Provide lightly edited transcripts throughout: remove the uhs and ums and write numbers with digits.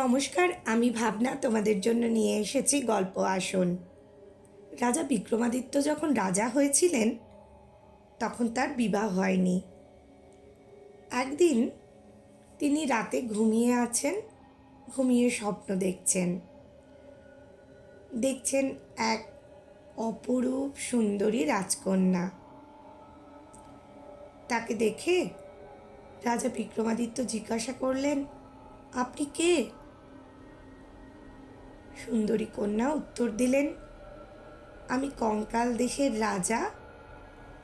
নমস্কার, আমি ভাবনা তোমাদের জন্য নিয়ে এসেছি গল্প আসন। রাজা বিক্রমাদিত্য যখন রাজা হয়েছিলেন তখন তার বিবাহ হয়নি। একদিন তিনি রাতে ঘুমিয়ে আছেন, ঘুমিয়ে স্বপ্ন দেখছেন এক অপরূপ সুন্দরী রাজকন্যা। তাকে দেখে রাজা বিক্রমাদিত্য জিজ্ঞাসা করলেন, আপনি কে? সুন্দরী কন্যা উত্তর দিলেন, আমি কঙ্কাল দেশের রাজা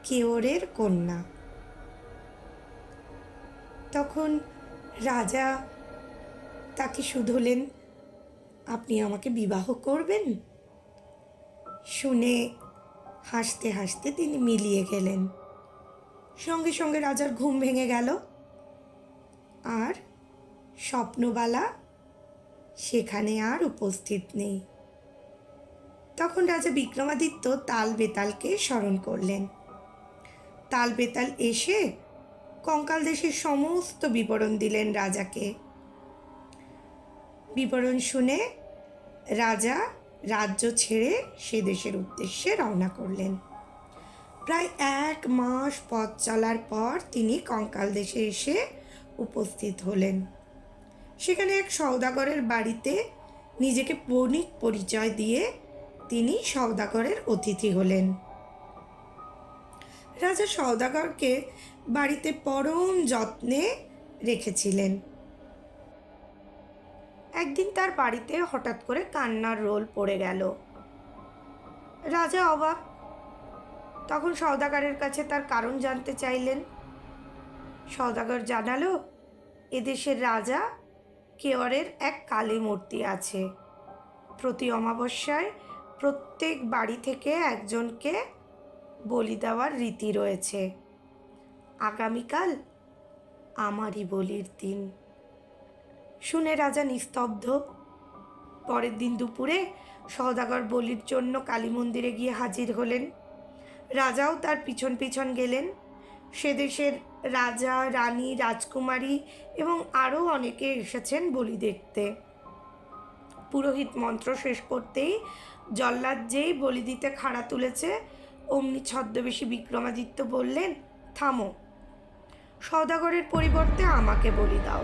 কেওরের কন্যা। তখন রাজা তাকে শুধলেন, আপনি আমাকে বিবাহ করবেন? শুনে হাসতে হাসতে তিনি মিলিয়ে গেলেন। সঙ্গে সঙ্গে রাজার ঘুম ভেঙে গেল, আর স্বপ্নবালা সেখানে আর উপস্থিত নেই। তখন রাজা বিক্রমাদিত্য তাল বেতালকে স্মরণ করলেন। তাল বেতাল এসে কঙ্কাল দেশের সমস্ত বিবরণ দিলেন রাজাকে। বিবরণ শুনে রাজা রাজ্য ছেড়ে সে দেশের উদ্দেশ্যে রওনা করলেন। প্রায় 1 মাস পথ চলার পর তিনি কঙ্কাল দেশে এসে উপস্থিত হলেন। সেখানে এক সওদাগরের বাড়িতে নিজেকে বণিক পরিচয় দিয়ে তিনি সওদাগরের অতিথি হলেন। রাজা সওদাগরকে বাড়িতে পরম যত্নে রেখেছিলেন। একদিন তার বাড়িতে হঠাৎ করে কান্নার রোল পড়ে গেল। রাজা অবাক। তখন সওদাগরের কাছে তার কারণ জানতে চাইলেন। সওদাগর জানালো, এদেশের রাজা কেওরের এক কালী মূর্তি আছে। প্রতি অমাবস্যায় প্রত্যেক বাড়ি থেকে একজনকে বলি দেওয়ার রীতি রয়েছে। আগামীকাল আমারই বলির দিন। শুনে রাজা নিস্তব্ধ। পরের দিন দুপুরে সওদাগর বলির জন্য কালী মন্দিরে গিয়ে হাজির হলেন। রাজাও তার পিছন পিছন গেলেন। সে দেশের রাজা, রানী, রাজকুমারী এবং আরও অনেকে এসেছেন বলি দেখতে। পুরোহিত মন্ত্র শেষ করতেই জল্লাদ যেই বলি দিতে খাড়া তুলেছে, অমনি ছদ্মবেশী বিক্রমাদিত্য বললেন, থামো, সওদাগরের পরিবর্তে আমাকে বলি দাও।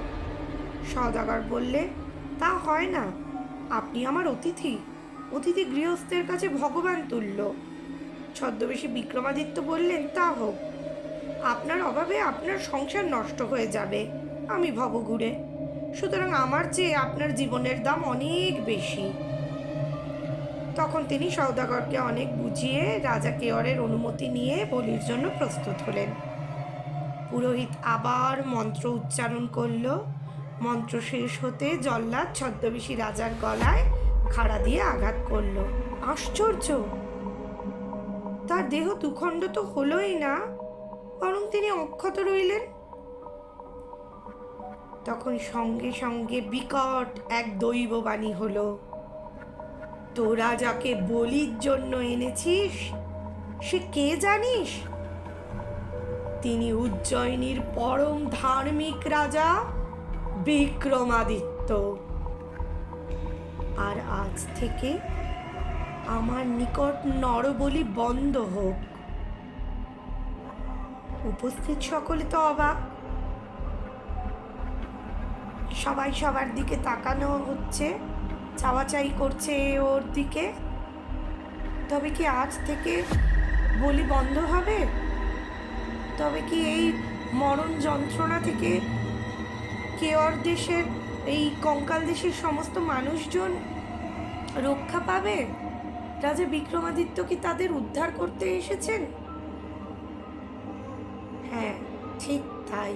সওদাগর বললে, তা হয় না, আপনি আমার অতিথি। অতিথি গৃহস্থের কাছে ভগবান তুল্য। ছদ্মবেশী বিক্রমাদিত্য বললেন, তা হোক, আপনার অভাবে আপনার সংসার নষ্ট হয়ে যাবে, আমি ভবঘুরে। সুতরাং আমার চেয়ে আপনার জীবনের দাম অনেক বেশি। তখন তিনি সওদাগরকে অনেক বুঝিয়ে রাজা কেওরের অনুমতি নিয়ে বলির জন্য প্রস্তুত হলেন। পুরোহিত আবার মন্ত্র উচ্চারণ করল। মন্ত্র শেষ হতে জল্লাদ ছদ্মবেশী রাজার গলায় খাড়া দিয়ে আঘাত করল। আশ্চর্য! তার দেহ দুখণ্ড তো হলোই না, বরং তিনি অক্ষত রইলেন। তখন সঙ্গে সঙ্গে বিকট এক দৈববাণী হলো, তোরা যাকে বলির জন্য এনেছিস সে কে জানিস? তিনি উজ্জয়িনীর পরম ধার্মিক রাজা বিক্রমাদিত্য। আর আজ থেকে আমার নিকট নরবলি বন্ধ হোক। উপস্থিত সকলে তো অবাক। সবাই সবার দিকে তাকানো হচ্ছে, চাওয়াচাই করছে ওর দিকে। তবে কি আজ থেকে বলি বন্ধ হবে? তবে কি এই মরণ যন্ত্রণা থেকে কেওর দেশের, এই কঙ্কাল দেশের সমস্ত মানুষজন রক্ষা পাবে? রাজা বিক্রমাদিত্য কি তাদের উদ্ধার করতে এসেছেন? হ্যাঁ, ঠিক তাই।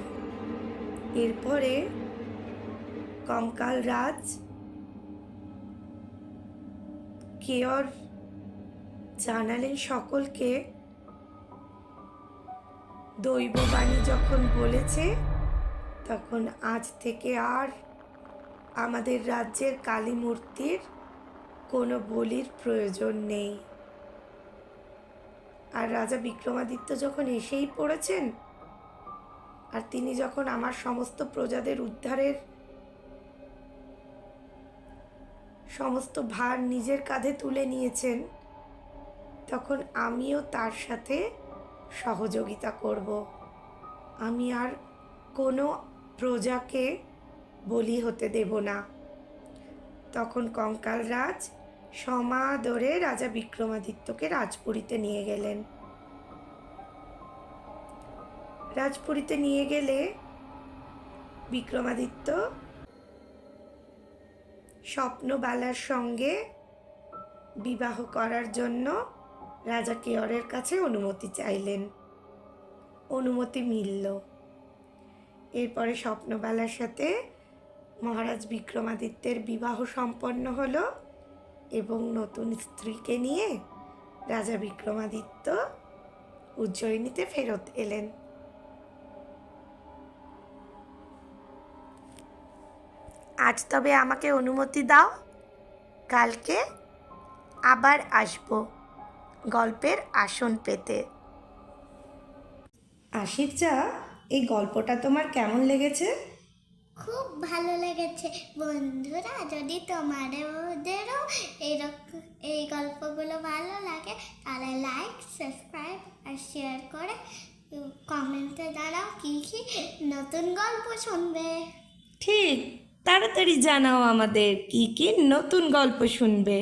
এরপরে কঙ্কাল রাজ কেওর জানালেন সকলকে, দৈববাণী যখন বলেছে, তখন আজ থেকে আর আমাদের রাজ্যের কালী মূর্তির কোনো বলির প্রয়োজন নেই। আর রাজা বিক্রমাদিত্য যখন এসেই পড়েছেন, আর তিনি যখন আমার সমস্ত প্রজাদের উদ্ধারের সমস্ত ভার নিজের কাঁধে তুলে নিয়েছেন, তখন আমিও তার সাথে সহযোগিতা করব। আমি আর কোনো প্রজাকে বলি হতে দেব না। তখন কঙ্কালরাজ সমাদরে রাজা বিক্রমাদিত্যকে রাজপুরীতে নিয়ে গেলেন। রাজপুরীতে নিয়ে গেলে বিক্রমাদিত্য স্বপ্নবালার সঙ্গে বিবাহ করার জন্য রাজা কেয়রের কাছে অনুমতি চাইলেন। অনুমতি মিলল। এরপরে স্বপ্নবালার সাথে মহারাজ বিক্রমাদিত্যের বিবাহ সম্পন্ন হলো এবং নতুন স্ত্রীকে নিয়ে রাজা বিক্রমাদিত্য উজ্জয়িনীতে ফেরত এলেন। আজ তবে আমাকে অনুমতি দাও, কালকে আবার আসবো গল্পের আসন পেতে। আশিফজা, এই গল্পটা তোমার কেমন লেগেছে? খুব ভালো লেগেছে বন্ধুরা। যদি তোমাদেরও এরকম এই গল্পগুলো ভালো লাগে তাহলে লাইক, সাবস্ক্রাইব আর শেয়ার করে কমেন্টে জানাও কি কি নতুন গল্প শুনবে। ঠিক, তাড়াতাড়ি জানাও আমাদের কি কি নতুন গল্প শুনবে।